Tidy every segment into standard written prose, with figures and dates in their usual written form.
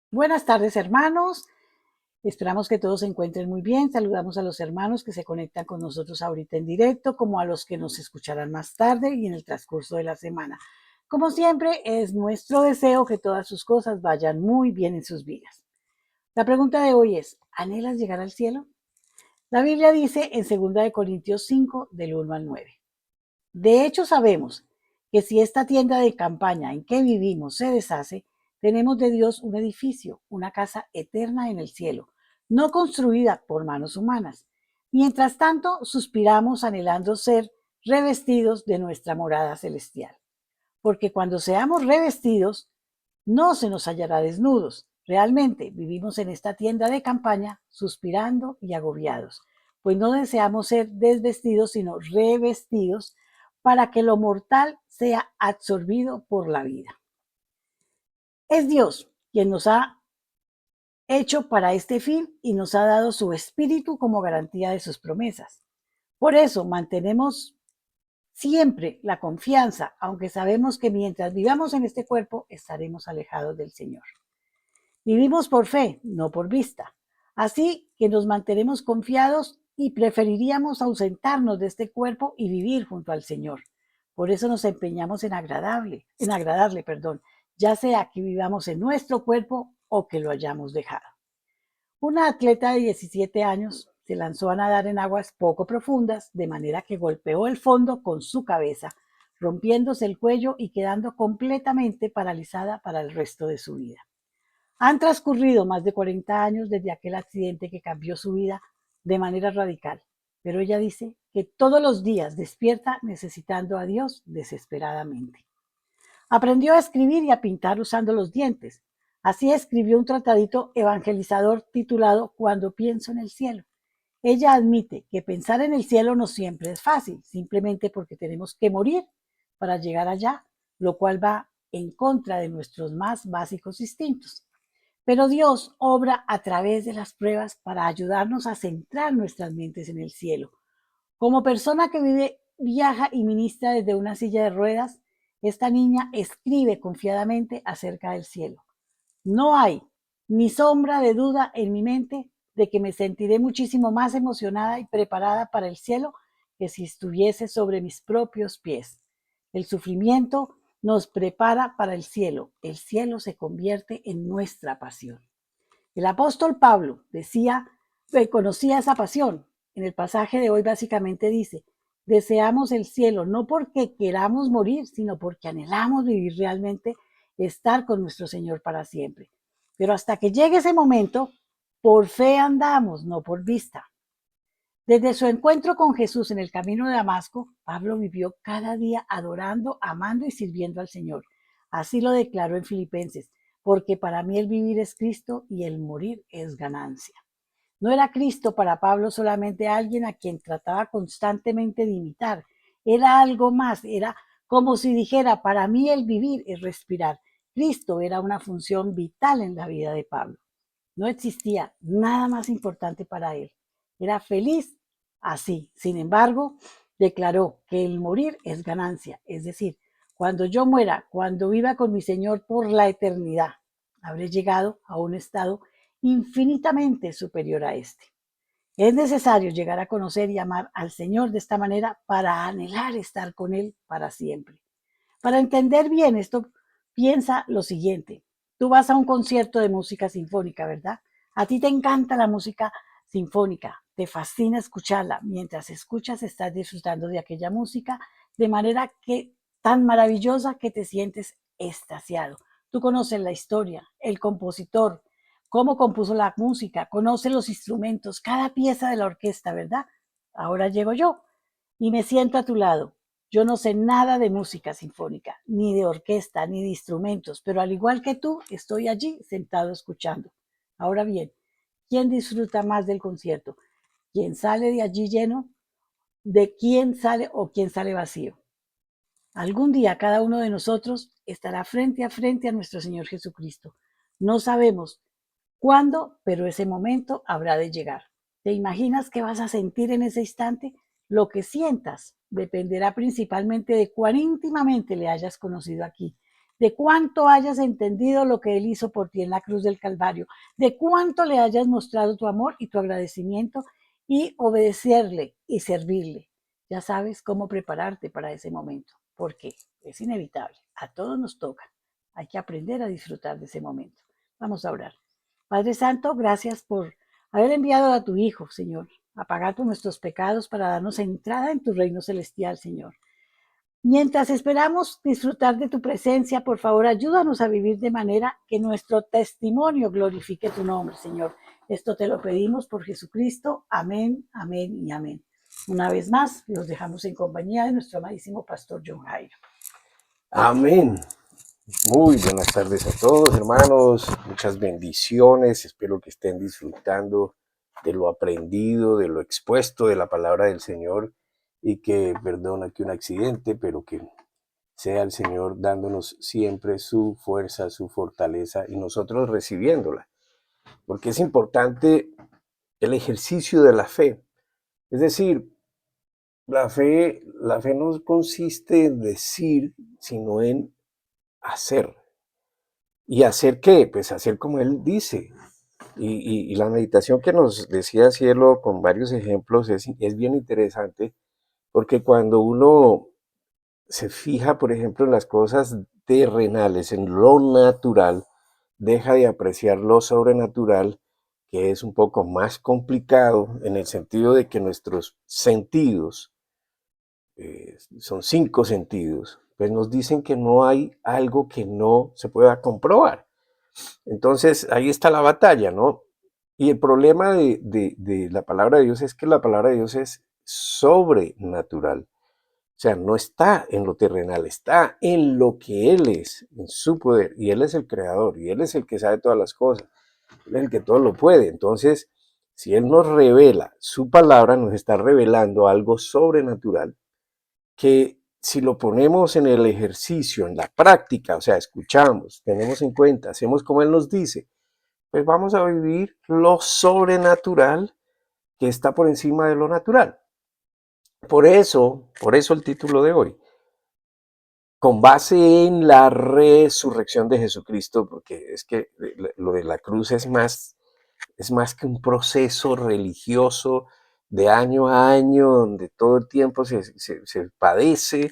Buenas tardes, hermanos. Esperamos que todos se encuentren muy bien. Saludamos a los hermanos que se conectan con nosotros ahorita en directo, como a los que nos escucharán más tarde y en el transcurso de la semana. Como siempre, es nuestro deseo que todas sus cosas vayan muy bien en sus vidas. La pregunta de hoy es, ¿anhelas llegar al cielo? La Biblia dice en 2 Corintios 5, del 1 al 9. De hecho, sabemos que si esta tienda de campaña en que vivimos se deshace, tenemos de Dios un edificio, una casa eterna en el cielo, no construida por manos humanas. Mientras tanto, suspiramos anhelando ser revestidos de nuestra morada celestial. Porque cuando seamos revestidos, no se nos hallará desnudos. Realmente vivimos en esta tienda de campaña suspirando y agobiados, pues no deseamos ser desvestidos, sino revestidos para que lo mortal sea absorbido por la vida. Es Dios quien nos ha hecho para este fin y nos ha dado su espíritu como garantía de sus promesas. Por eso mantenemos siempre la confianza, aunque sabemos que mientras vivamos en este cuerpo estaremos alejados del Señor. Vivimos por fe, no por vista. Así que nos mantenemos confiados y preferiríamos ausentarnos de este cuerpo y vivir junto al Señor. Por eso nos empeñamos en agradarle, ya sea que vivamos en nuestro cuerpo o que lo hayamos dejado. Una atleta de 17 años se lanzó a nadar en aguas poco profundas, de manera que golpeó el fondo con su cabeza, rompiéndose el cuello y quedando completamente paralizada para el resto de su vida. Han transcurrido más de 40 años desde aquel accidente que cambió su vida de manera radical, pero ella dice que todos los días despierta necesitando a Dios desesperadamente. Aprendió a escribir y a pintar usando los dientes. Así escribió un tratadito evangelizador titulado Cuando pienso en el cielo. Ella admite que pensar en el cielo no siempre es fácil, simplemente porque tenemos que morir para llegar allá, lo cual va en contra de nuestros más básicos instintos. Pero Dios obra a través de las pruebas para ayudarnos a centrar nuestras mentes en el cielo. Como persona que vive, viaja y ministra desde una silla de ruedas, esta niña escribe confiadamente acerca del cielo. No hay ni sombra de duda en mi mente de que me sentiré muchísimo más emocionada y preparada para el cielo que si estuviese sobre mis propios pies. El sufrimiento nos prepara para el cielo. El cielo se convierte en nuestra pasión. El apóstol Pablo decía, reconocía esa pasión. En el pasaje de hoy básicamente dice, deseamos el cielo no porque queramos morir, sino porque anhelamos vivir realmente, estar con nuestro Señor para siempre. Pero hasta que llegue ese momento, por fe andamos, no por vista. Desde su encuentro con Jesús en el camino de Damasco, Pablo vivió cada día adorando, amando y sirviendo al Señor. Así lo declaró en Filipenses, porque para mí el vivir es Cristo y el morir es ganancia. No era Cristo para Pablo solamente alguien a quien trataba constantemente de imitar, era algo más, era como si dijera, para mí el vivir es respirar. Cristo era una función vital en la vida de Pablo. No existía nada más importante para él. Era feliz así. Sin embargo, declaró que el morir es ganancia. Es decir, cuando yo muera, cuando viva con mi Señor por la eternidad, habré llegado a un estado infinitamente superior a este. Es necesario llegar a conocer y amar al Señor de esta manera para anhelar estar con Él para siempre. Para entender bien esto, piensa lo siguiente. Tú vas a un concierto de música sinfónica, ¿verdad? A ti te encanta la música sinfónica, te fascina escucharla. Mientras escuchas, estás disfrutando de aquella música de manera que tan maravillosa que te sientes extasiado. Tú conoces la historia, el compositor, cómo compuso la música, conoces los instrumentos, cada pieza de la orquesta, ¿verdad? Ahora llego yo y me siento a tu lado. Yo no sé nada de música sinfónica, ni de orquesta, ni de instrumentos, pero al igual que tú, estoy allí sentado escuchando. Ahora bien, ¿quién disfruta más del concierto? ¿Quién sale de allí lleno? ¿De quién sale o quién sale vacío? Algún día cada uno de nosotros estará frente a nuestro Señor Jesucristo. No sabemos cuándo, pero ese momento habrá de llegar. ¿Te imaginas qué vas a sentir en ese instante? Lo que sientas dependerá principalmente de cuán íntimamente le hayas conocido aquí, de cuánto hayas entendido lo que Él hizo por ti en la cruz del Calvario, de cuánto le hayas mostrado tu amor y tu agradecimiento y obedecerle y servirle. Ya sabes cómo prepararte para ese momento, porque es inevitable, a todos nos toca. Hay que aprender a disfrutar de ese momento. Vamos a orar. Padre Santo, gracias por haber enviado a tu Hijo, Señor, a pagar por nuestros pecados para darnos entrada en tu reino celestial, Señor. Mientras esperamos disfrutar de tu presencia, por favor, ayúdanos a vivir de manera que nuestro testimonio glorifique tu nombre, Señor. Esto te lo pedimos por Jesucristo. Amén, amén y amén. Una vez más, los dejamos en compañía de nuestro amadísimo pastor John Jairo. Amén. Muy buenas tardes a todos, hermanos. Muchas bendiciones. Espero que estén disfrutando de lo aprendido, de lo expuesto de la palabra del Señor y que, perdona que un accidente, pero que sea el Señor dándonos siempre su fuerza, su fortaleza y nosotros recibiéndola. Porque es importante el ejercicio de la fe. Es decir, la fe no consiste en decir, sino en hacer. ¿Y hacer qué? Pues hacer como Él dice. Y la meditación que nos decía Cielo con varios ejemplos es bien interesante, porque cuando uno se fija, por ejemplo, en las cosas terrenales, en lo natural, deja de apreciar lo sobrenatural, que es un poco más complicado en el sentido de que nuestros sentidos, son 5 sentidos, pues nos dicen que no hay algo que no se pueda comprobar. Entonces, ahí está la batalla, ¿no? Y el problema de la palabra de Dios es que la palabra de Dios es sobrenatural. O sea, no está en lo terrenal, está en lo que Él es, en su poder. Y Él es el creador, y Él es el que sabe todas las cosas. Él es el que todo lo puede. Entonces, si Él nos revela su palabra, nos está revelando algo sobrenatural que si lo ponemos en el ejercicio, en la práctica, o sea, escuchamos, tenemos en cuenta, hacemos como Él nos dice, pues vamos a vivir lo sobrenatural que está por encima de lo natural. Por eso el título de hoy, con base en la resurrección de Jesucristo, porque es que lo de la cruz es más que un proceso religioso de año a año, donde todo el tiempo se padece,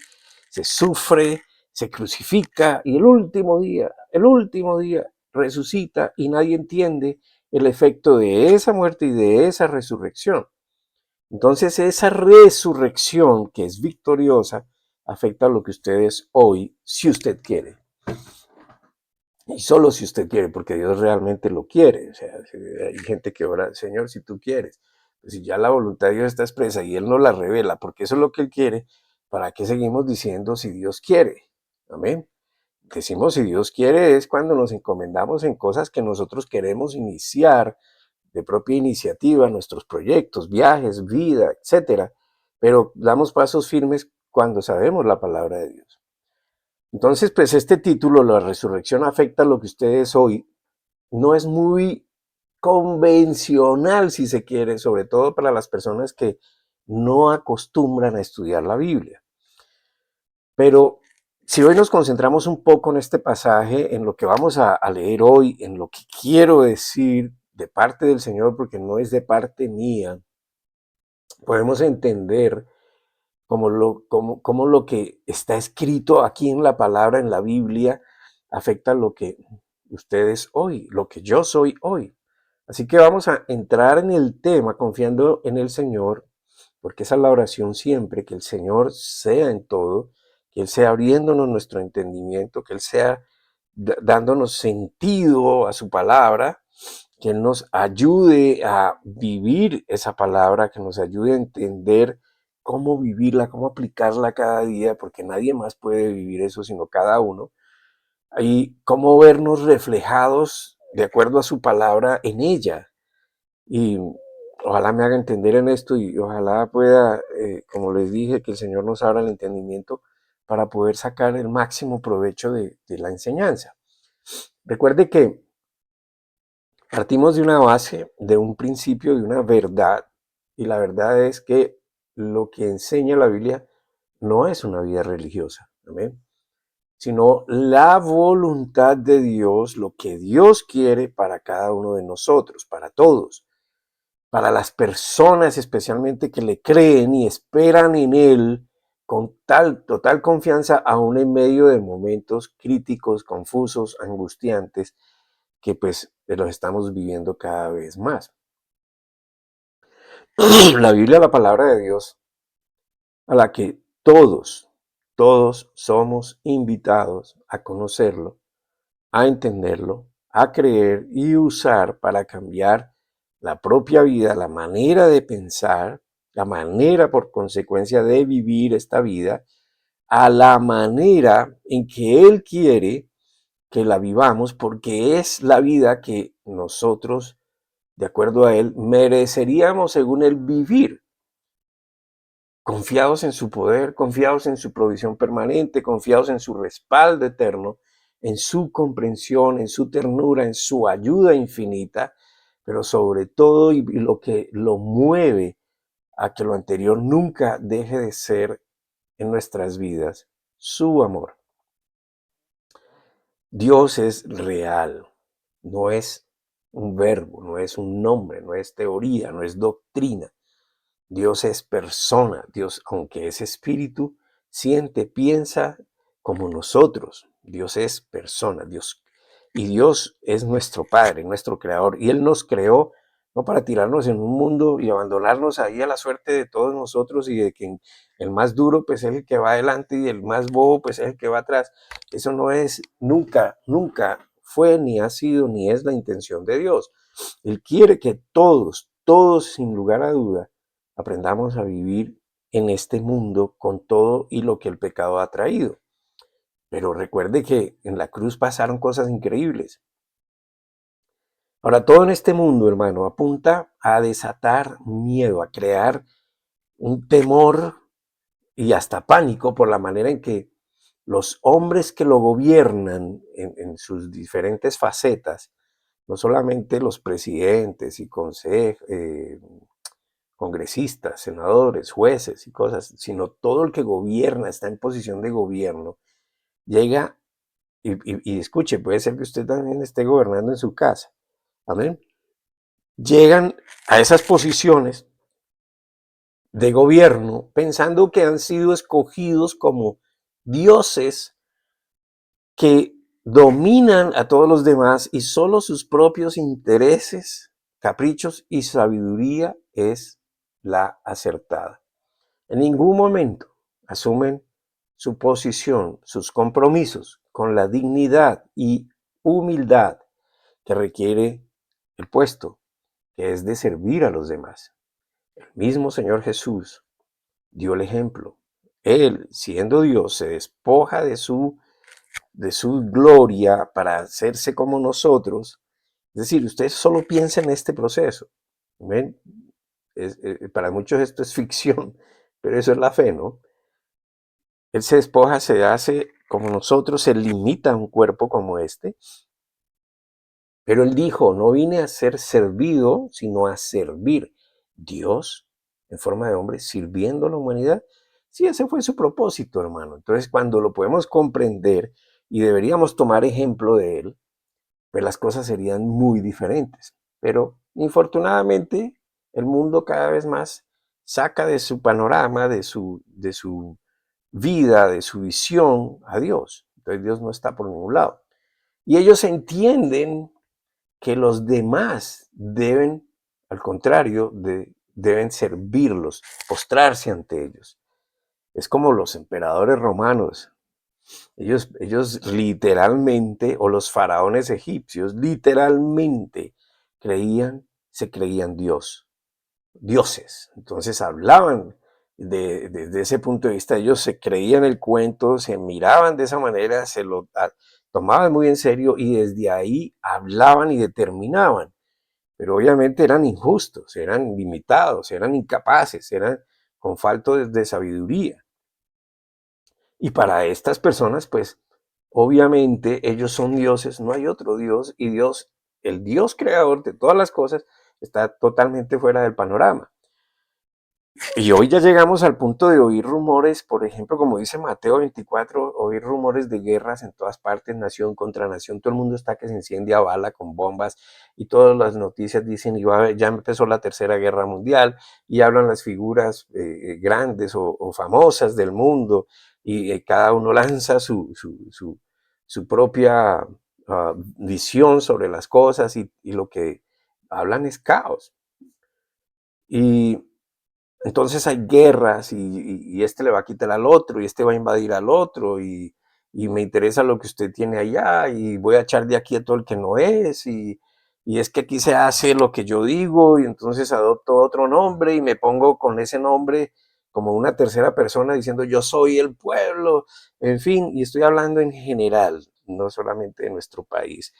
se sufre, se crucifica, y el último día resucita y nadie entiende el efecto de esa muerte y de esa resurrección. Entonces esa resurrección que es victoriosa afecta a lo que usted es hoy, si usted quiere. Y solo si usted quiere, porque Dios realmente lo quiere. O sea, hay gente que ora, Señor, si tú quieres. Pues si ya la voluntad de Dios está expresa y Él no la revela, porque eso es lo que Él quiere, ¿para qué seguimos diciendo si Dios quiere? Amén. Decimos si Dios quiere es cuando nos encomendamos en cosas que nosotros queremos iniciar de propia iniciativa, nuestros proyectos, viajes, vida, etcétera. Pero damos pasos firmes cuando sabemos la palabra de Dios. Entonces, pues este título, La resurrección afecta a lo que usted es hoy, no es muy convencional, si se quiere, sobre todo para las personas que no acostumbran a estudiar la Biblia. Pero si hoy nos concentramos un poco en este pasaje, en lo que vamos a leer hoy, en lo que quiero decir de parte del Señor, porque no es de parte mía, podemos entender como lo que está escrito aquí en la palabra, en la Biblia, afecta lo que ustedes hoy, lo que yo soy hoy. Así que vamos a entrar en el tema confiando en el Señor, porque esa es la oración siempre, que el Señor sea en todo, que Él sea abriéndonos nuestro entendimiento, que Él sea dándonos sentido a su palabra, que Él nos ayude a vivir esa palabra, que nos ayude a entender cómo vivirla, cómo aplicarla cada día, porque nadie más puede vivir eso sino cada uno, y cómo vernos reflejados de acuerdo a su palabra en ella. Y ojalá me haga entender en esto y ojalá pueda, como les dije, que el Señor nos abra el entendimiento para poder sacar el máximo provecho de la enseñanza. Recuerde que partimos de una base, de un principio, de una verdad, y la verdad es que lo que enseña la Biblia no es una vida religiosa. ¿Amén? sino la voluntad de Dios, lo que Dios quiere para cada uno de nosotros, para todos, para las personas especialmente que le creen y esperan en Él con total confianza, aún en medio de momentos críticos, confusos, angustiantes, que pues los estamos viviendo cada vez más. La Biblia, la palabra de Dios, a la que todos somos invitados a conocerlo, a entenderlo, a creer y usar para cambiar la propia vida, la manera de pensar, la manera por consecuencia de vivir esta vida, a la manera en que Él quiere que la vivamos, porque es la vida que nosotros, de acuerdo a Él, mereceríamos según Él vivir. Confiados en su poder, confiados en su provisión permanente, confiados en su respaldo eterno, en su comprensión, en su ternura, en su ayuda infinita, pero sobre todo y lo que lo mueve a que lo anterior nunca deje de ser en nuestras vidas, su amor. Dios es real, no es un verbo, no es un nombre, no es teoría, no es doctrina. Dios es persona, Dios, aunque es espíritu, siente, piensa como nosotros. Dios es persona, Dios. Y Dios es nuestro Padre, nuestro Creador. Y Él nos creó no para tirarnos en un mundo y abandonarnos ahí a la suerte de todos nosotros y de que el más duro pues es el que va adelante y el más bobo pues es el que va atrás. Eso no es, nunca fue, ni ha sido, ni es la intención de Dios. Él quiere que todos sin lugar a duda, aprendamos a vivir en este mundo con todo y lo que el pecado ha traído. Pero recuerde que en la cruz pasaron cosas increíbles. Ahora, todo en este mundo, hermano, apunta a desatar miedo, a crear un temor y hasta pánico por la manera en que los hombres que lo gobiernan en sus diferentes facetas, no solamente los presidentes y congresistas, senadores, jueces y cosas, sino todo el que gobierna, está en posición de gobierno, llega y escuche, puede ser que usted también esté gobernando en su casa. Amén. Llegan a esas posiciones de gobierno pensando que han sido escogidos como dioses que dominan a todos los demás y solo sus propios intereses, caprichos y sabiduría es la acertada. En ningún momento asumen su posición, sus compromisos con la dignidad y humildad que requiere el puesto, que es de servir a los demás. El mismo Señor Jesús dio el ejemplo. Él, siendo Dios, se despoja de su gloria para hacerse como nosotros. Es decir, usted solo piensa en este proceso. ¿Ven? Para muchos esto es ficción, pero eso es la fe, ¿no? Él se despoja, se hace como nosotros, se limita a un cuerpo como este. Pero él dijo, no vine a ser servido, sino a servir. Dios, en forma de hombre, sirviendo a la humanidad. Sí, ese fue su propósito, hermano. Entonces, cuando lo podemos comprender y deberíamos tomar ejemplo de él, pues las cosas serían muy diferentes. Pero, infortunadamente, el mundo cada vez más saca de su panorama, de su vida, de su visión a Dios. Entonces, Dios no está por ningún lado. Y ellos entienden que los demás deben, al contrario, deben servirlos, postrarse ante ellos. Es como los emperadores romanos. Ellos literalmente, o los faraones egipcios, literalmente se creían dioses. Entonces hablaban desde ese punto de vista, ellos se creían el cuento, se miraban de esa manera, se lo tomaban muy en serio y desde ahí hablaban y determinaban. Pero obviamente eran injustos, eran limitados, eran incapaces, eran con falta de sabiduría. Y para estas personas, pues, obviamente ellos son dioses, no hay otro Dios, y Dios, el Dios creador de todas las cosas, está totalmente fuera del panorama. Y hoy ya llegamos al punto de oír rumores, por ejemplo, como dice Mateo 24, oír rumores de guerras en todas partes, nación contra nación. Todo el mundo está que se enciende a bala con bombas y todas las noticias dicen, ya empezó la Tercera Guerra Mundial y hablan las figuras grandes o famosas del mundo y cada uno lanza su propia visión sobre las cosas y lo que hablan es caos. Y entonces hay guerras y este le va a quitar al otro y este va a invadir al otro y me interesa lo que usted tiene allá y voy a echar de aquí a todo el que no es y es que aquí se hace lo que yo digo y entonces adopto otro nombre y me pongo con ese nombre como una tercera persona diciendo yo soy el pueblo, en fin, y estoy hablando en general, no solamente de nuestro país,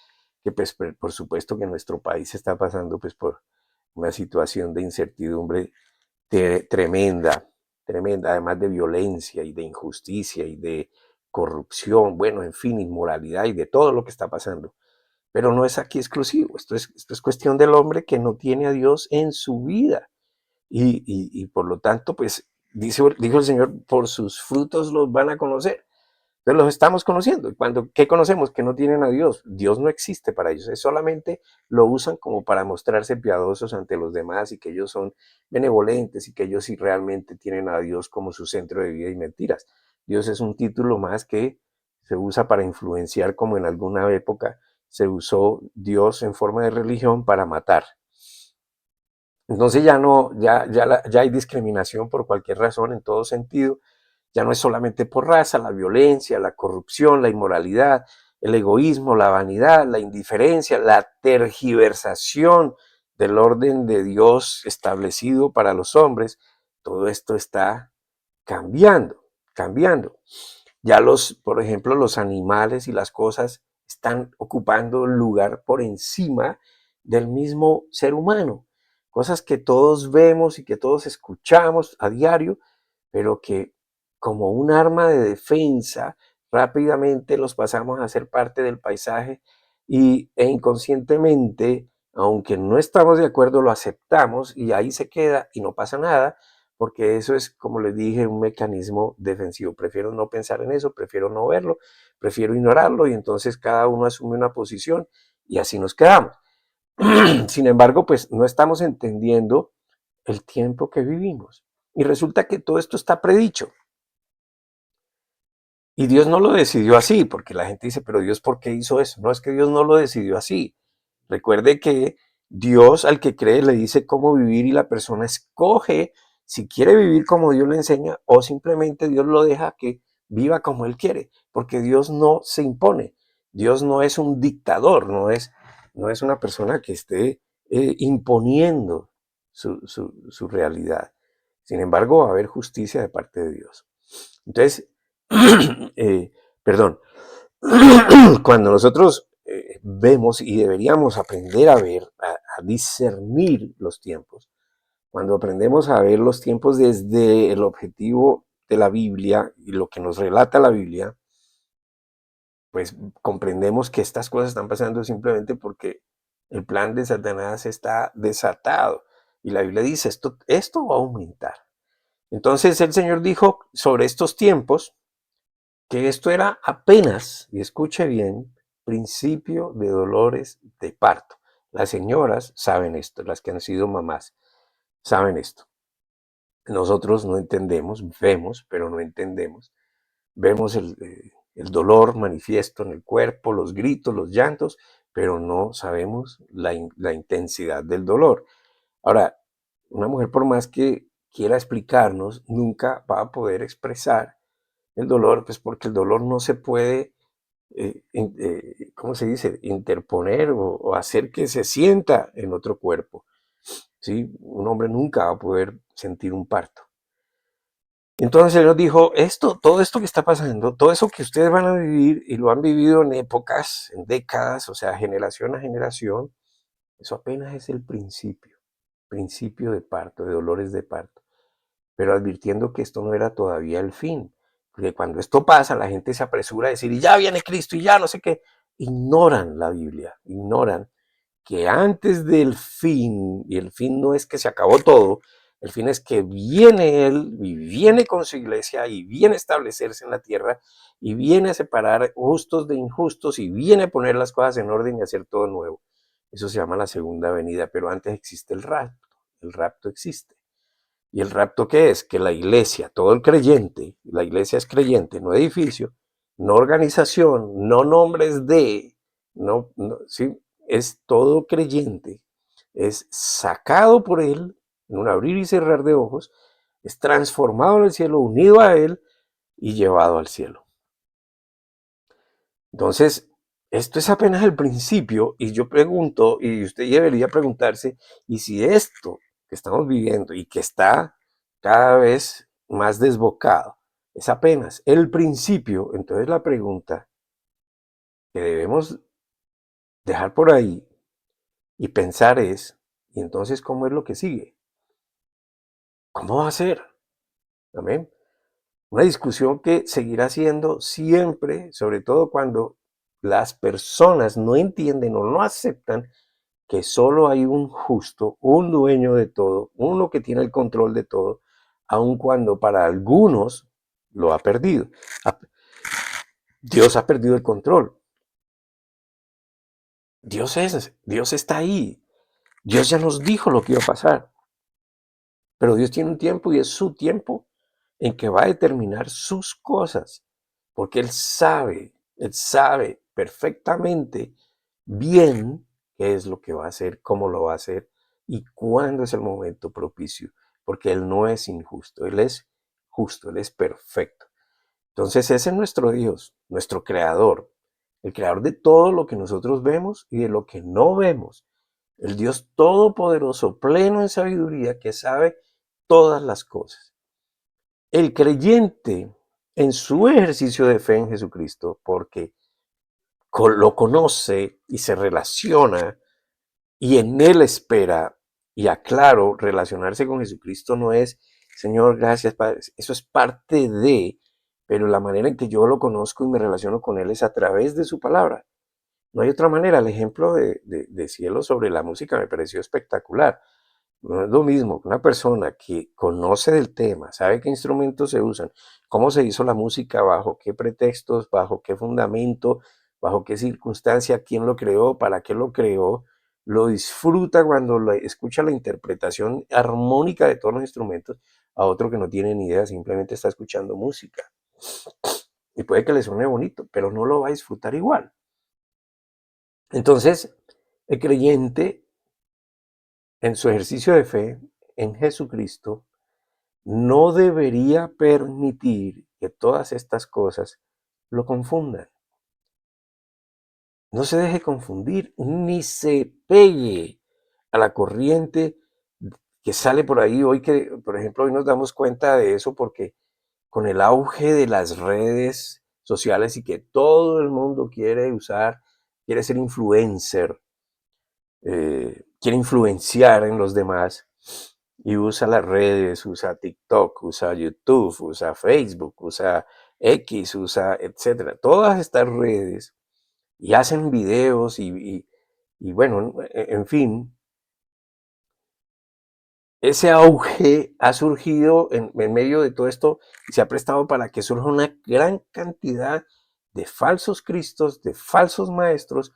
que pues por supuesto que nuestro país está pasando pues por una situación de incertidumbre tremenda, tremenda, además de violencia y de injusticia y de corrupción, bueno, en fin, inmoralidad y de todo lo que está pasando. Pero no es aquí exclusivo, esto es cuestión del hombre que no tiene a Dios en su vida. Y por lo tanto, pues, dijo el Señor, por sus frutos los van a conocer. Entonces los estamos conociendo. Y ¿qué conocemos? Que no tienen a Dios. Dios no existe para ellos. Es solamente lo usan como para mostrarse piadosos ante los demás y que ellos son benevolentes y que ellos sí realmente tienen a Dios como su centro de vida y mentiras. Dios es un título más que se usa para influenciar, como en alguna época se usó Dios en forma de religión para matar. Entonces ya no, ya hay discriminación por cualquier razón en todo sentido. Ya no es solamente por raza, la violencia, la corrupción, la inmoralidad, el egoísmo, la vanidad, la indiferencia, la tergiversación del orden de Dios establecido para los hombres. Todo esto está cambiando, cambiando. Ya por ejemplo, los animales y las cosas están ocupando lugar por encima del mismo ser humano. Cosas que todos vemos y que todos escuchamos a diario, pero que como un arma de defensa rápidamente los pasamos a ser parte del paisaje e inconscientemente, aunque no estamos de acuerdo, lo aceptamos y ahí se queda y no pasa nada, porque eso es, como les dije, un mecanismo defensivo. Prefiero no pensar en eso, prefiero no verlo, prefiero ignorarlo y entonces cada uno asume una posición y así nos quedamos. Sin embargo, pues no estamos entendiendo el tiempo que vivimos. Y resulta que todo esto está predicho. Y Dios no lo decidió así, porque la gente dice, pero Dios, ¿por qué hizo eso? No, es que Dios no lo decidió así. Recuerde que Dios al que cree le dice cómo vivir y la persona escoge si quiere vivir como Dios le enseña o simplemente Dios lo deja que viva como Él quiere, porque Dios no se impone. Dios no es un dictador, no es una persona que esté imponiendo su realidad. Sin embargo, va a haber justicia de parte de Dios. Entonces, perdón, cuando nosotros vemos y deberíamos aprender a ver, a discernir los tiempos, cuando aprendemos a ver los tiempos desde el objetivo de la Biblia y lo que nos relata la Biblia, pues comprendemos que estas cosas están pasando simplemente porque el plan de Satanás está desatado. Y la Biblia dice, esto va a aumentar. Entonces el Señor dijo sobre estos tiempos, que esto era apenas, y escuche bien, principio de dolores de parto. Las señoras saben esto, las que han sido mamás saben esto. Nosotros no entendemos, vemos, pero no entendemos. Vemos el dolor manifiesto en el cuerpo, los gritos, los llantos, pero no sabemos la intensidad del dolor. Ahora, una mujer por más que quiera explicarnos, nunca va a poder expresar el dolor, pues porque el dolor no se puede ¿cómo se dice? Interponer o hacer que se sienta en otro cuerpo. ¿Sí? Un hombre nunca va a poder sentir un parto. Entonces él nos dijo, todo esto que está pasando, todo eso que ustedes van a vivir y lo han vivido en épocas, en décadas, o sea, generación a generación, eso apenas es el principio de parto, de dolores de parto, pero advirtiendo que esto no era todavía el fin, porque cuando esto pasa la gente se apresura a decir, y ya viene Cristo y ya no sé qué, ignoran la Biblia, ignoran que antes del fin, y el fin no es que se acabó todo, El fin es que viene Él y viene con su iglesia y viene a establecerse en la tierra y viene a separar justos de injustos y viene a poner las cosas en orden y hacer todo nuevo. Eso se llama la segunda venida, pero antes existe el rapto. El rapto existe. ¿Y el rapto qué es? Que la iglesia, todo el creyente, la iglesia es creyente, no edificio, no organización, no nombres de, ¿sí? Es todo creyente, es sacado por él en un abrir y cerrar de ojos, es transformado en el cielo, unido a él y llevado al cielo. Entonces, esto es apenas el principio y yo pregunto, y usted debería preguntarse, ¿y si esto que estamos viviendo y que está cada vez más desbocado es apenas el principio? Entonces la pregunta que debemos dejar por ahí y pensar es, ¿y entonces cómo es lo que sigue? ¿Cómo va a ser? ¿Amén? Una discusión que seguirá siendo siempre, sobre todo cuando las personas no entienden o no aceptan que solo hay un justo, un dueño de todo, uno que tiene el control de todo, aun cuando para algunos lo ha perdido. Dios ha perdido el control. Dios está ahí. Dios ya nos dijo lo que iba a pasar. Pero Dios tiene un tiempo y es su tiempo en que va a determinar sus cosas. Porque Él sabe perfectamente bien qué es lo que va a hacer, cómo lo va a hacer y cuándo es el momento propicio. Porque Él no es injusto, Él es justo, Él es perfecto. Entonces ese es nuestro Dios, nuestro creador, el creador de todo lo que nosotros vemos y de lo que no vemos. El Dios todopoderoso, pleno en sabiduría, que sabe todas las cosas. El creyente en su ejercicio de fe en Jesucristo, porque lo conoce y se relaciona y en él espera, y aclaro, relacionarse con Jesucristo no es, Señor, gracias, Padre, eso es parte de, pero la manera en que yo lo conozco y me relaciono con él es a través de su palabra. No hay otra manera. El ejemplo de Cielo sobre la música me pareció espectacular. No es lo mismo que una persona que conoce del tema, sabe qué instrumentos se usan, cómo se hizo la música, bajo qué pretextos, bajo qué fundamento, bajo qué circunstancia, quién lo creó, para qué lo disfruta cuando escucha la interpretación armónica de todos los instrumentos, a otro que no tiene ni idea, simplemente está escuchando música. Y puede que le suene bonito, pero no lo va a disfrutar igual. Entonces, el creyente en su ejercicio de fe en Jesucristo no debería permitir que todas estas cosas lo confundan. No se deje confundir ni se pegue a la corriente que sale por ahí hoy, que por ejemplo hoy nos damos cuenta de eso porque con el auge de las redes sociales y que todo el mundo quiere usar, quiere ser influencer, quiere influenciar en los demás y usa las redes, usa TikTok, usa YouTube, usa Facebook, usa X, usa etcétera, todas estas redes y hacen videos y bueno, en fin, ese auge ha surgido en medio de todo esto y se ha prestado para que surja una gran cantidad de falsos cristos, de falsos maestros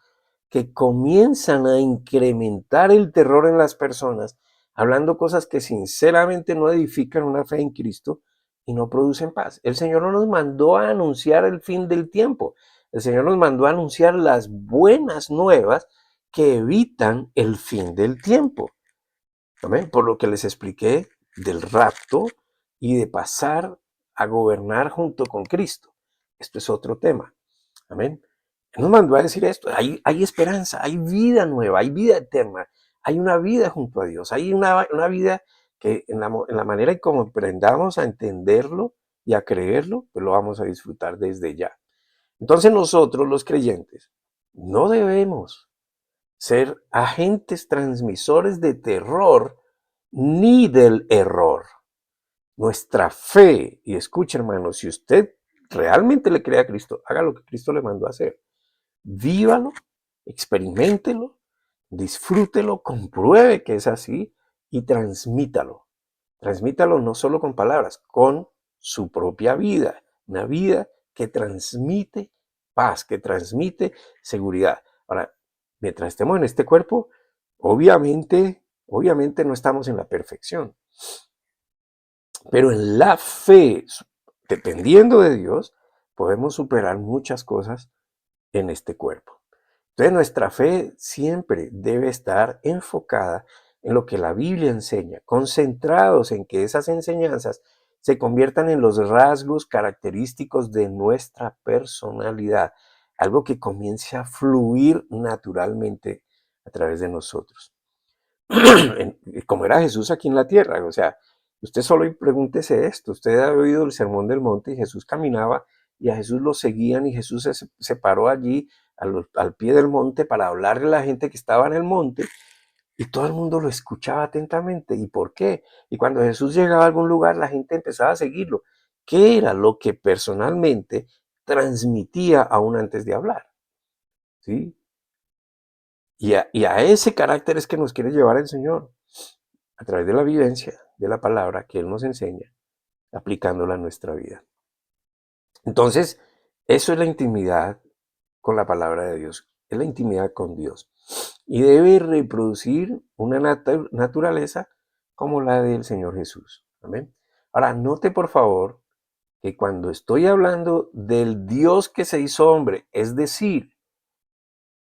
que comienzan a incrementar el terror en las personas, hablando cosas que sinceramente no edifican una fe en Cristo y no producen paz. El Señor no nos mandó a anunciar el fin del tiempo. El Señor nos mandó a anunciar las buenas nuevas que evitan el fin del tiempo. Amén. Por lo que les expliqué del rapto y de pasar a gobernar junto con Cristo. Esto es otro tema. Amén. Él nos mandó a decir esto. Hay esperanza, hay vida nueva, hay vida eterna, hay una vida junto a Dios, hay una vida que en la manera en como aprendamos a entenderlo y a creerlo, pues lo vamos a disfrutar desde ya. Entonces nosotros los creyentes no debemos ser agentes transmisores de terror ni del error. Nuestra fe, y escuche hermano, si usted realmente le cree a Cristo, haga lo que Cristo le mandó a hacer. Vívalo, experiméntelo, disfrútelo, compruebe que es así y transmítalo. Transmítalo no solo con palabras, con su propia vida. Una vida que transmite paz, que transmite seguridad. Ahora, mientras estemos en este cuerpo, obviamente no estamos en la perfección. Pero en la fe, dependiendo de Dios, podemos superar muchas cosas en este cuerpo. Entonces nuestra fe siempre debe estar enfocada en lo que la Biblia enseña, concentrados en que esas enseñanzas se conviertan en los rasgos característicos de nuestra personalidad, algo que comience a fluir naturalmente a través de nosotros. Como era Jesús aquí en la tierra, o sea, usted solo pregúntese esto, usted ha oído el Sermón del Monte y Jesús caminaba y a Jesús lo seguían y Jesús se paró allí al pie del monte para hablarle a la gente que estaba en el monte y todo el mundo lo escuchaba atentamente. ¿Y por qué? Y cuando Jesús llegaba a algún lugar, la gente empezaba a seguirlo. ¿Qué era lo que personalmente transmitía aún antes de hablar? ¿Sí? Y a ese carácter es que nos quiere llevar el Señor, a través de la vivencia, de la palabra que Él nos enseña, aplicándola a nuestra vida. Entonces, eso es la intimidad con la palabra de Dios, es la intimidad con Dios. Y debe reproducir una naturaleza como la del Señor Jesús. Amén. Ahora, note por favor que cuando estoy hablando del Dios que se hizo hombre, es decir,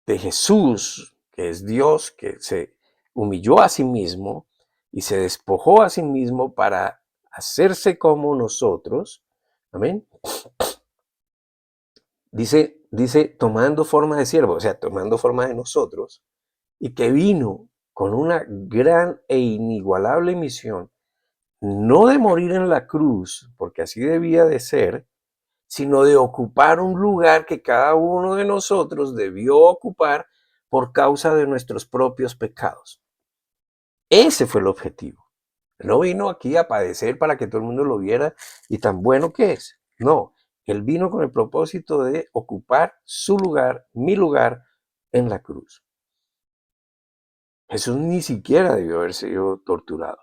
de Jesús, que es Dios, que se humilló a sí mismo y se despojó a sí mismo para hacerse como nosotros. Amén. Dice, tomando forma de siervo, o sea, tomando forma de nosotros, y que vino con una gran e inigualable misión, no de morir en la cruz, porque así debía de ser, sino de ocupar un lugar que cada uno de nosotros debió ocupar por causa de nuestros propios pecados. Ese fue el objetivo. No vino aquí a padecer para que todo el mundo lo viera y tan bueno que es. No, Él vino con el propósito de ocupar su lugar, mi lugar, en la cruz. Jesús ni siquiera debió haber sido torturado,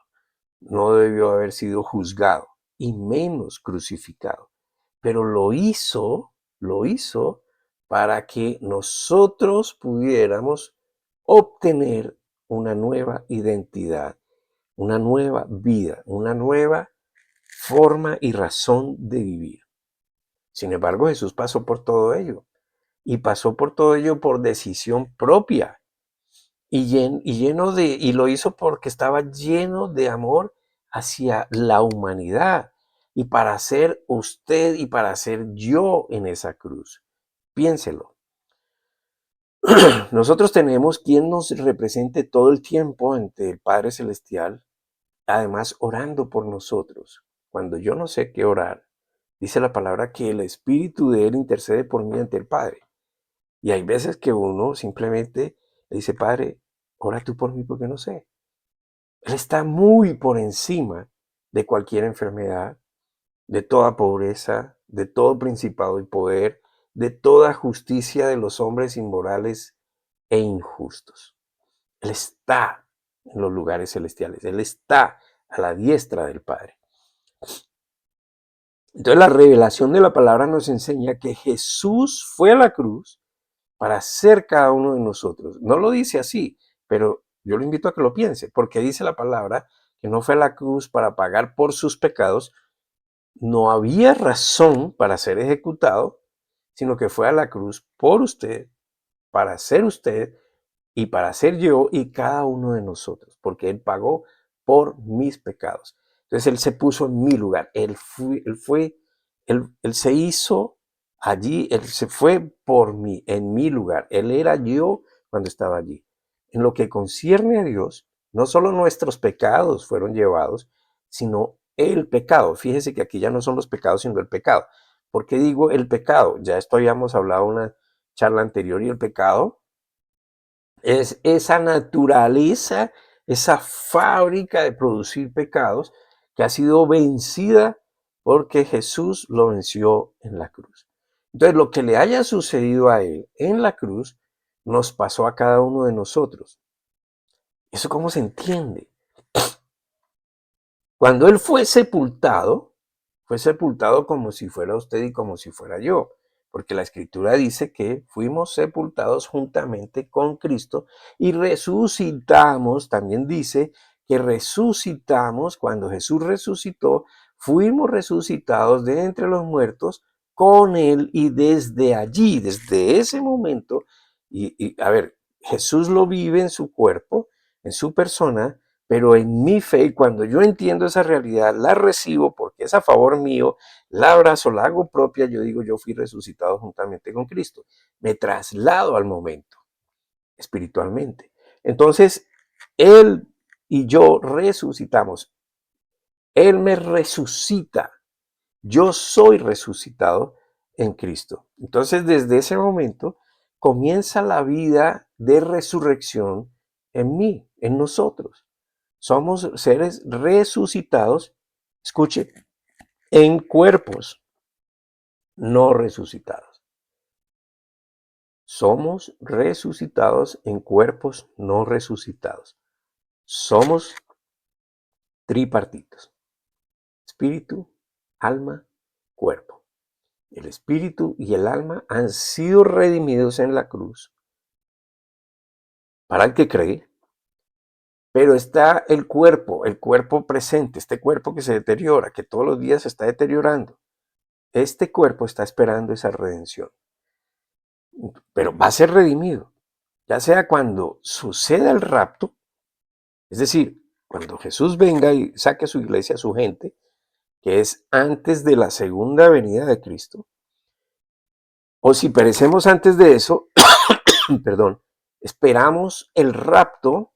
no debió haber sido juzgado y menos crucificado. Pero lo hizo para que nosotros pudiéramos obtener una nueva identidad, una nueva vida, una nueva forma y razón de vivir. Sin embargo, Jesús pasó por todo ello y pasó por todo ello por decisión propia y lo hizo porque estaba lleno de amor hacia la humanidad y para ser usted y para ser yo en esa cruz. Piénselo. Nosotros tenemos quien nos represente todo el tiempo ante el Padre Celestial, además orando por nosotros. Cuando yo no sé qué orar, dice la palabra que el Espíritu de Él intercede por mí ante el Padre. Y hay veces que uno simplemente le dice, Padre, ora tú por mí porque no sé. Él está muy por encima de cualquier enfermedad, de toda pobreza, de todo principado y poder, de toda justicia de los hombres inmorales e injustos. Él está en los lugares celestiales. Él está a la diestra del Padre. Entonces la revelación de la palabra nos enseña que Jesús fue a la cruz para ser cada uno de nosotros. No lo dice así, pero yo lo invito a que lo piense, porque dice la palabra que no fue a la cruz para pagar por sus pecados, no había razón para ser ejecutado, sino que fue a la cruz por usted, para ser usted y para ser yo y cada uno de nosotros, porque Él pagó por mis pecados. Entonces Él se puso en mi lugar, Él se hizo allí, Él se fue por mí, en mi lugar. Él era yo cuando estaba allí. En lo que concierne a Dios, no solo nuestros pecados fueron llevados, sino el pecado. Fíjese que aquí ya no son los pecados, sino el pecado. ¿Por qué digo el pecado? Ya esto habíamos hablado en una charla anterior y el pecado es esa naturaleza, esa fábrica de producir pecados que ha sido vencida porque Jesús lo venció en la cruz. Entonces, lo que le haya sucedido a Él en la cruz, nos pasó a cada uno de nosotros. ¿Eso cómo se entiende? Cuando Él fue sepultado como si fuera usted y como si fuera yo, porque la Escritura dice que fuimos sepultados juntamente con Cristo y resucitamos, también dice que resucitamos, cuando Jesús resucitó, fuimos resucitados de entre los muertos con Él y desde allí, desde ese momento, a ver, Jesús lo vive en su cuerpo, en su persona, pero en mi fe, cuando yo entiendo esa realidad, la recibo porque es a favor mío, la abrazo, la hago propia, yo digo, yo fui resucitado juntamente con Cristo. Me traslado al momento espiritualmente. Entonces, Él y yo resucitamos. Él me resucita. Yo soy resucitado en Cristo. Entonces, desde ese momento comienza la vida de resurrección en mí, en nosotros. Somos seres resucitados, escuche, en cuerpos no resucitados. Somos resucitados en cuerpos no resucitados. Somos tripartitos: espíritu, alma, cuerpo. El espíritu y el alma han sido redimidos en la cruz para el que cree, pero está el cuerpo presente, este cuerpo que se deteriora, que todos los días se está deteriorando. Este cuerpo está esperando esa redención, pero va a ser redimido, ya sea cuando suceda el rapto, es decir, cuando Jesús venga y saque a su iglesia, a su gente, que es antes de la segunda venida de Cristo, o si perecemos antes de eso, perdón, esperamos el rapto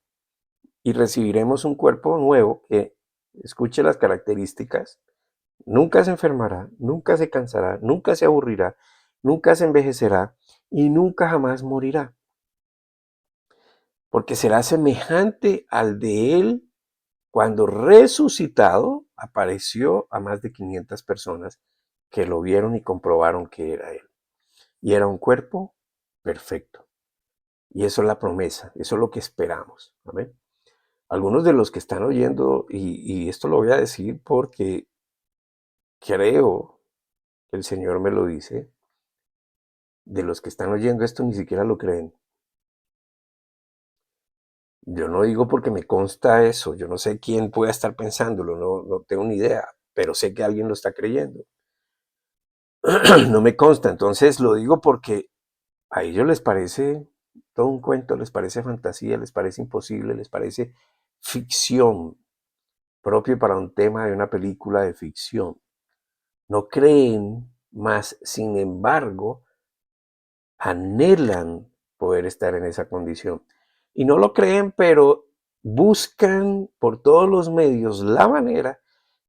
y recibiremos un cuerpo nuevo que, escuche las características, nunca se enfermará, nunca se cansará, nunca se aburrirá, nunca se envejecerá y nunca jamás morirá, porque será semejante al de Él cuando resucitado apareció a más de 500 personas que lo vieron y comprobaron que era Él. Y era un cuerpo perfecto. Y eso es la promesa, eso es lo que esperamos. ¿Amén? Algunos de los que están oyendo, y esto lo voy a decir porque creo que el Señor me lo dice, de los que están oyendo esto ni siquiera lo creen. Yo no digo porque me consta eso, yo no sé quién pueda estar pensándolo, no tengo ni idea, pero sé que alguien lo está creyendo. No me consta, entonces lo digo porque a ellos les parece todo un cuento, les parece fantasía, les parece imposible, les parece ficción, propio para un tema de una película de ficción. No creen, mas sin embargo anhelan poder estar en esa condición. Y no lo creen, pero buscan por todos los medios la manera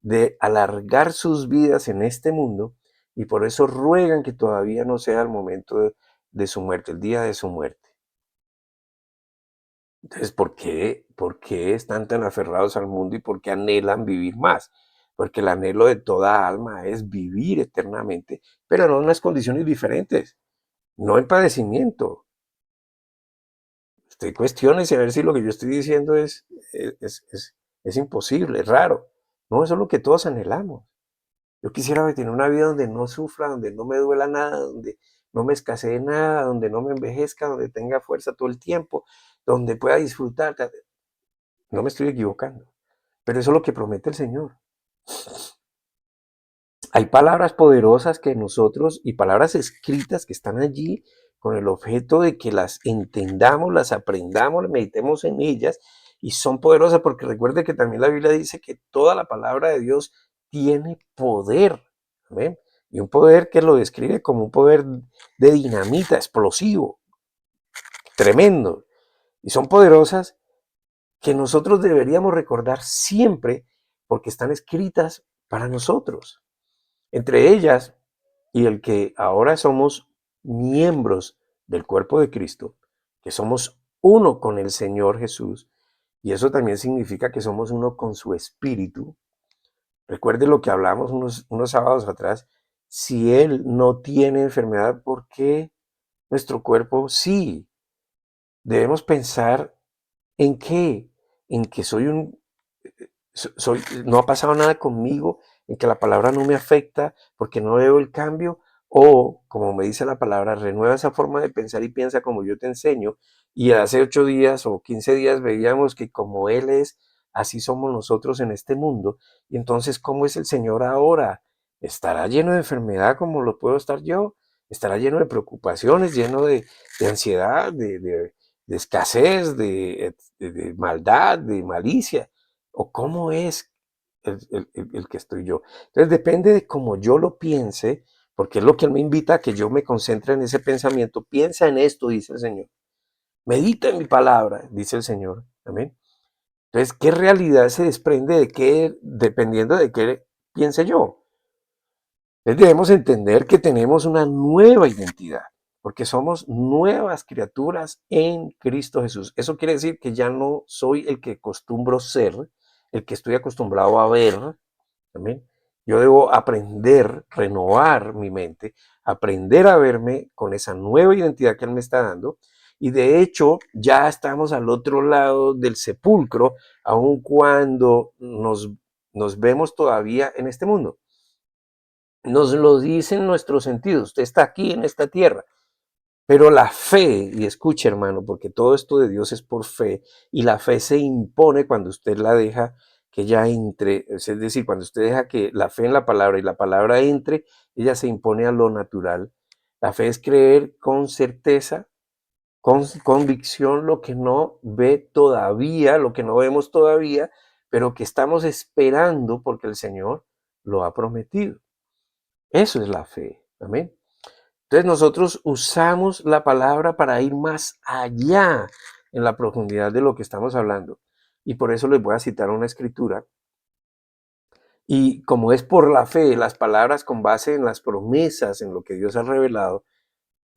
de alargar sus vidas en este mundo y por eso ruegan que todavía no sea el momento de su muerte, el día de su muerte. Entonces, ¿por qué están tan aferrados al mundo y por qué anhelan vivir más? Porque el anhelo de toda alma es vivir eternamente, pero no en unas condiciones diferentes, no en padecimiento. Usted cuestiónese a ver si lo que yo estoy diciendo es imposible, es raro. No, eso es lo que todos anhelamos. Yo quisiera tener una vida donde no sufra, donde no me duela nada, donde no me escasee nada, donde no me envejezca, donde tenga fuerza todo el tiempo, donde pueda disfrutar. No me estoy equivocando, pero eso es lo que promete el Señor. Hay palabras poderosas que nosotros y palabras escritas que están allí con el objeto de que las entendamos, las aprendamos, meditemos en ellas y son poderosas porque recuerde que también la Biblia dice que toda la palabra de Dios tiene poder. ¿Ven? Y un poder que lo describe como un poder de dinamita, explosivo, tremendo. Y son poderosas que nosotros deberíamos recordar siempre porque están escritas para nosotros. Entre ellas, y el que ahora somos miembros del cuerpo de Cristo, que somos uno con el Señor Jesús, y eso también significa que somos uno con su espíritu. Recuerde lo que hablamos unos sábados atrás, si Él no tiene enfermedad, ¿por qué nuestro cuerpo sí? Debemos pensar en qué, en que no ha pasado nada conmigo, en que la palabra no me afecta porque no veo el cambio, o como me dice la palabra, renueva esa forma de pensar y piensa como yo te enseño, y hace 8 días o 15 días veíamos que como Él es, así somos nosotros en este mundo, y entonces, ¿cómo es el Señor ahora? ¿Estará lleno de enfermedad como lo puedo estar yo? ¿Estará lleno de preocupaciones, lleno de ansiedad, de escasez, de maldad, de malicia? ¿O cómo es el que estoy yo? Entonces depende de cómo yo lo piense, porque es lo que Él me invita a que yo me concentre en ese pensamiento. Piensa en esto, dice el Señor. Medita en mi palabra, dice el Señor. Amén. Entonces, ¿qué realidad se desprende de qué, dependiendo de qué piense yo? Entonces debemos entender que tenemos una nueva identidad, porque somos nuevas criaturas en Cristo Jesús. Eso quiere decir que ya no soy el que acostumbro ser, el que estoy acostumbrado a ver. Amén. Yo debo aprender, renovar mi mente, aprender a verme con esa nueva identidad que Él me está dando. Y de hecho, ya estamos al otro lado del sepulcro, aun cuando nos vemos todavía en este mundo. Nos lo dicen nuestros sentidos. Usted está aquí en esta tierra. Pero la fe, y escuche hermano, porque todo esto de Dios es por fe, y la fe se impone cuando usted la deja que ya entre, es decir, cuando usted deja que la fe en la palabra y la palabra entre, ella se impone a lo natural. La fe es creer con certeza, con convicción lo que no ve todavía, lo que no vemos todavía, pero que estamos esperando porque el Señor lo ha prometido. Eso es la fe. Amén. Entonces nosotros usamos la palabra para ir más allá en la profundidad de lo que estamos hablando. Y por eso les voy a citar una escritura. Y como es por la fe, las palabras con base en las promesas, en lo que Dios ha revelado,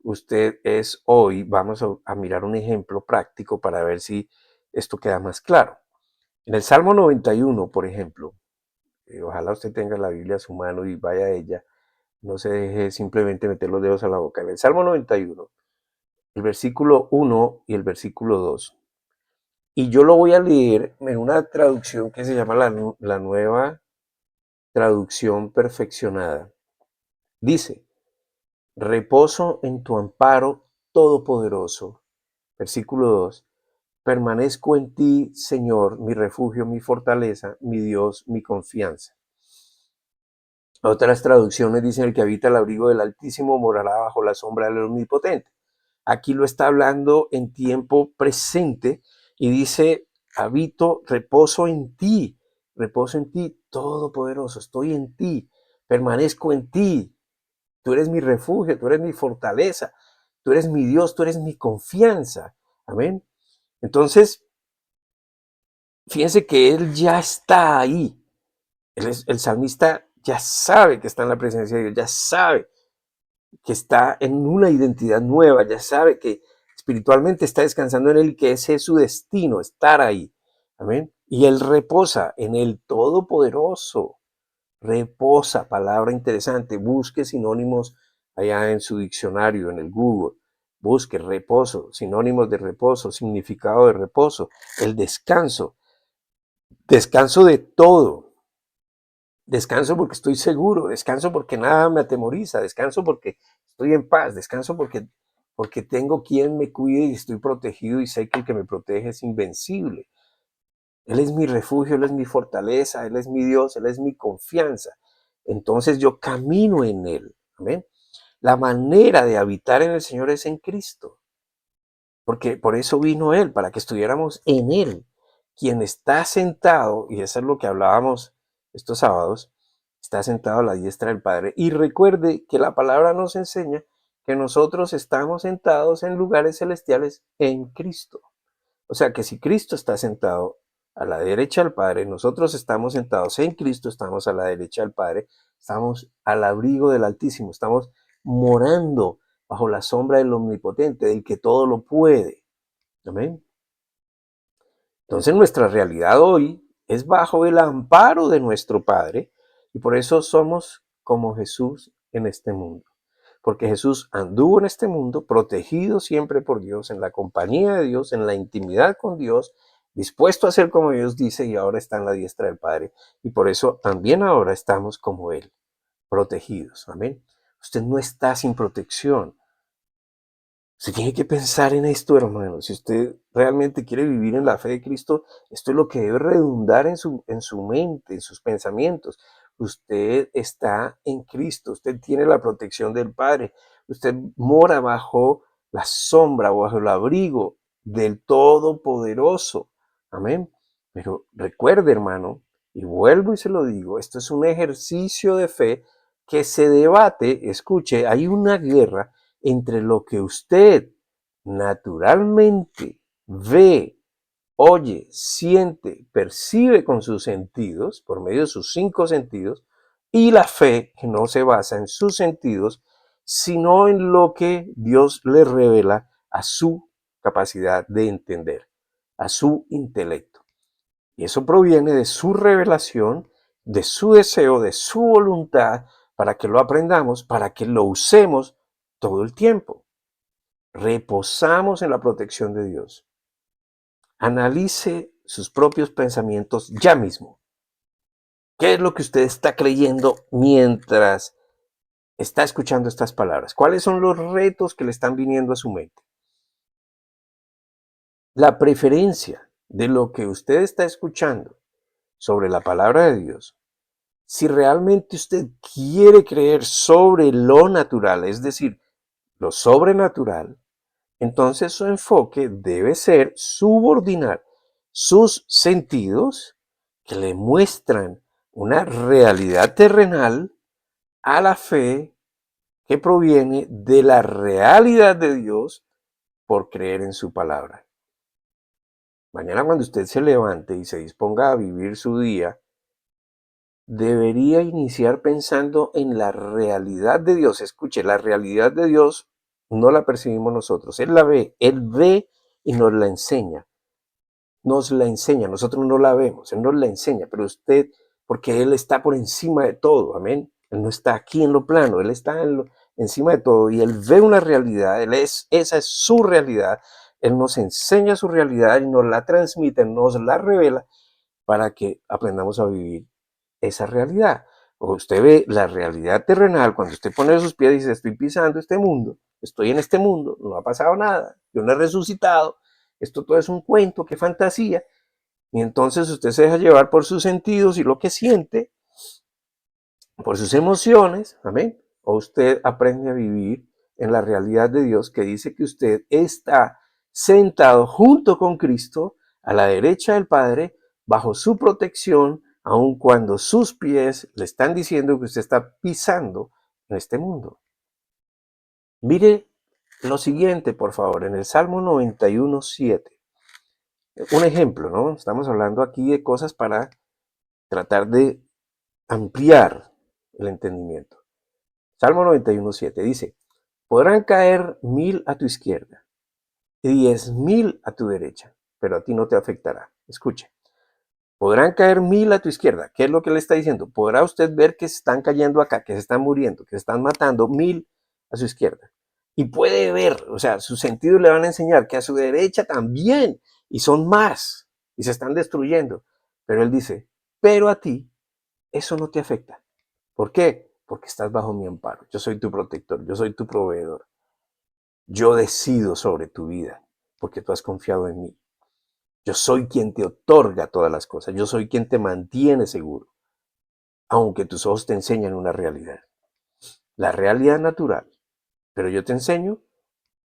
usted es hoy, vamos a mirar un ejemplo práctico para ver si esto queda más claro. En el Salmo 91, por ejemplo, ojalá usted tenga la Biblia a su mano y vaya a ella, no se deje simplemente meter los dedos a la boca. En el Salmo 91, el versículo 1 y el versículo 2. Y yo lo voy a leer en una traducción que se llama la nueva traducción perfeccionada. Dice, reposo en tu amparo todopoderoso. Versículo 2. Permanezco en ti, Señor, mi refugio, mi fortaleza, mi Dios, mi confianza. Otras traducciones dicen, el que habita el abrigo del Altísimo morará bajo la sombra del Omnipotente. Aquí lo está hablando en tiempo presente y dice, habito, reposo en ti, todopoderoso, estoy en ti, permanezco en ti, tú eres mi refugio, tú eres mi fortaleza, tú eres mi Dios, tú eres mi confianza. Amén. Entonces, fíjense que Él ya está ahí. El salmista ya sabe que está en la presencia de Dios, ya sabe que está en una identidad nueva, ya sabe que espiritualmente está descansando en Él y que ese es su destino, estar ahí. Amén. Y Él reposa en el Todopoderoso. Reposa, palabra interesante. Busque sinónimos allá en su diccionario, en el Google. Busque reposo, sinónimos de reposo, significado de reposo, el descanso. Descanso de todo. Descanso porque estoy seguro, descanso porque nada me atemoriza, descanso porque estoy en paz, descanso porque tengo quien me cuide y estoy protegido y sé que el que me protege es invencible. Él es mi refugio, Él es mi fortaleza, Él es mi Dios, Él es mi confianza. Entonces yo camino en Él. Amén. La manera de habitar en el Señor es en Cristo, porque por eso vino Él, para que estuviéramos en Él, quien está sentado, y eso es lo que hablábamos estos sábados, está sentado a la diestra del Padre. Y recuerde que la palabra nos enseña que nosotros estamos sentados en lugares celestiales en Cristo. O sea que si Cristo está sentado a la derecha del Padre, nosotros estamos sentados en Cristo, estamos a la derecha del Padre, estamos al abrigo del Altísimo, estamos morando bajo la sombra del Omnipotente, del que todo lo puede. Amén. Entonces nuestra realidad hoy es bajo el amparo de nuestro Padre y por eso somos como Jesús en este mundo. Porque Jesús anduvo en este mundo protegido siempre por Dios, en la compañía de Dios, en la intimidad con Dios, dispuesto a hacer como Dios dice y ahora está en la diestra del Padre. Y por eso también ahora estamos como Él, protegidos. Amén. Usted no está sin protección. Usted tiene que pensar en esto, hermano. Si usted realmente quiere vivir en la fe de Cristo, esto es lo que debe redundar en su mente, en sus pensamientos. Usted está en Cristo, usted tiene la protección del Padre, usted mora bajo la sombra o bajo el abrigo del Todopoderoso. Amén. Pero recuerde, hermano, y vuelvo y se lo digo, esto es un ejercicio de fe que se debate, escuche, hay una guerra entre lo que usted naturalmente ve, oye, siente, percibe con sus sentidos, por medio de sus 5 sentidos, y la fe que no se basa en sus sentidos, sino en lo que Dios le revela a su capacidad de entender, a su intelecto. Y eso proviene de su revelación, de su deseo, de su voluntad, para que lo aprendamos, para que lo usemos todo el tiempo. Reposamos en la protección de Dios. Analice sus propios pensamientos ya mismo. ¿Qué es lo que usted está creyendo mientras está escuchando estas palabras? ¿Cuáles son los retos que le están viniendo a su mente? La preferencia de lo que usted está escuchando sobre la palabra de Dios, si realmente usted quiere creer sobre lo natural, es decir, lo sobrenatural, entonces su enfoque debe ser subordinar sus sentidos que le muestran una realidad terrenal a la fe que proviene de la realidad de Dios por creer en su palabra. Mañana cuando usted se levante y se disponga a vivir su día, debería iniciar pensando en la realidad de Dios. Escuche, la realidad de Dios no la percibimos nosotros, Él la ve, Él ve y nos la enseña. Nosotros no la vemos, Él nos la enseña, pero usted, porque Él está por encima de todo, amén. Él no está aquí en lo plano, Él está encima de todo y Él ve una realidad, esa es su realidad. Él nos enseña su realidad y nos la transmite, nos la revela para que aprendamos a vivir esa realidad. O usted ve la realidad terrenal, cuando usted pone sus pies y dice, estoy pisando este mundo, estoy en este mundo, no ha pasado nada, yo no he resucitado, esto todo es un cuento, qué fantasía. Y entonces usted se deja llevar por sus sentidos y lo que siente, por sus emociones, amén. O usted aprende a vivir en la realidad de Dios que dice que usted está sentado junto con Cristo a la derecha del Padre, bajo su protección, aun cuando sus pies le están diciendo que usted está pisando en este mundo. Mire lo siguiente, por favor, en el Salmo 91:7. Un ejemplo, ¿no? Estamos hablando aquí de cosas para tratar de ampliar el entendimiento. Salmo 91:7 dice, podrán caer 1000 a tu izquierda y 10,000 a tu derecha, pero a ti no te afectará. Escuche, podrán caer 1000 a tu izquierda. ¿Qué es lo que le está diciendo? Podrá usted ver que se están cayendo acá, que se están muriendo, que se están matando 1000 a su izquierda. Y puede ver, o sea, sus sentidos le van a enseñar que a su derecha también, y son más, y se están destruyendo. Pero él dice, pero a ti eso no te afecta. ¿Por qué? Porque estás bajo mi amparo. Yo soy tu protector, yo soy tu proveedor. Yo decido sobre tu vida porque tú has confiado en mí. Yo soy quien te otorga todas las cosas. Yo soy quien te mantiene seguro. Aunque tus ojos te enseñan una realidad. La realidad natural. Pero yo te enseño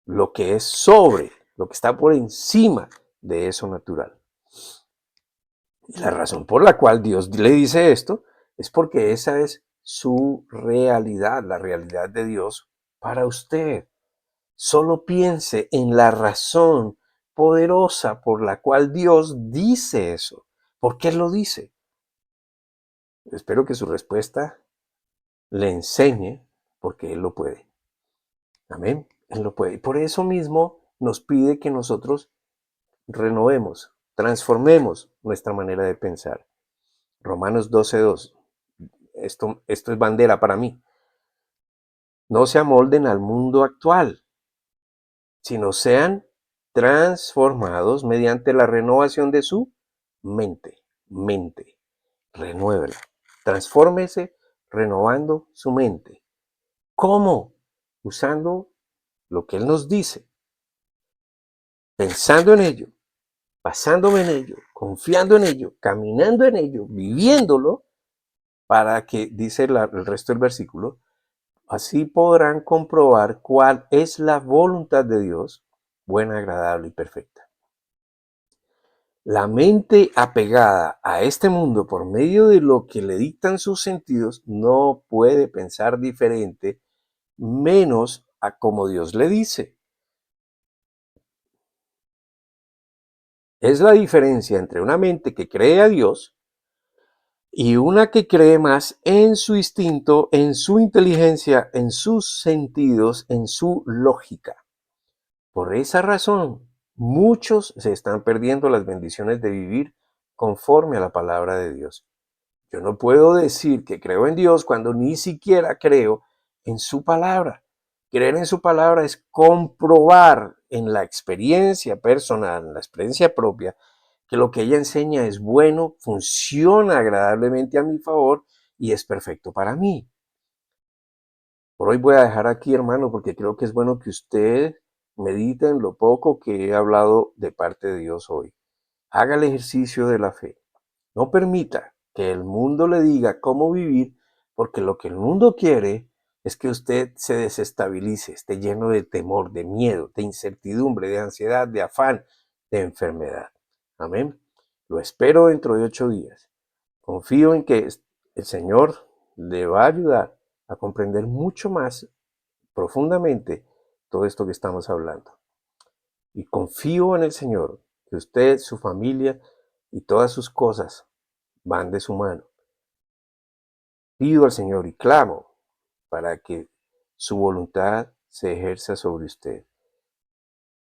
lo que es sobre, lo que está por encima de eso natural. Y la razón por la cual Dios le dice esto es porque esa es su realidad, la realidad de Dios para usted. Solo piense en la razón poderosa por la cual Dios dice eso. ¿Por qué lo dice? Espero que su respuesta le enseñe porque Él lo puede. Amén. Él lo puede. Y por eso mismo nos pide que nosotros renovemos, transformemos nuestra manera de pensar. Romanos 12:2. Esto es bandera para mí. No se amolden al mundo actual, sino sean transformados mediante la renovación de su mente. Renuévela. Transfórmese renovando su mente. ¿Cómo? Usando lo que Él nos dice, pensando en ello, basándome en ello, confiando en ello, caminando en ello, viviéndolo, para que, dice el resto del versículo, así podrán comprobar cuál es la voluntad de Dios, buena, agradable y perfecta. La mente apegada a este mundo por medio de lo que le dictan sus sentidos no puede pensar diferente, menos a como Dios le dice. Es la diferencia entre una mente que cree a Dios y una que cree más en su instinto, en su inteligencia, en sus sentidos, en su lógica. Por esa razón, muchos se están perdiendo las bendiciones de vivir conforme a la palabra de Dios. Yo no puedo decir que creo en Dios cuando ni siquiera creo en su palabra. Creer en su palabra es comprobar en la experiencia personal, en la experiencia propia, que lo que ella enseña es bueno, funciona agradablemente a mi favor y es perfecto para mí. Por hoy voy a dejar aquí, hermano, porque creo que es bueno que usted medite en lo poco que he hablado de parte de Dios hoy. Haga el ejercicio de la fe. No permita que el mundo le diga cómo vivir, porque lo que el mundo quiere es que usted se desestabilice, esté lleno de temor, de miedo, de incertidumbre, de ansiedad, de afán, de enfermedad. Amén. Lo espero dentro de 8 días. Confío en que el Señor le va a ayudar a comprender mucho más profundamente todo esto que estamos hablando. Y confío en el Señor, que usted, su familia y todas sus cosas van de su mano. Pido al Señor y clamo para que su voluntad se ejerza sobre usted.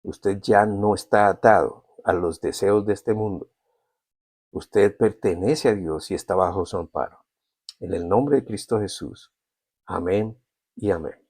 Usted ya no está atado a los deseos de este mundo. Usted pertenece a Dios y está bajo su amparo. En el nombre de Cristo Jesús. Amén y amén.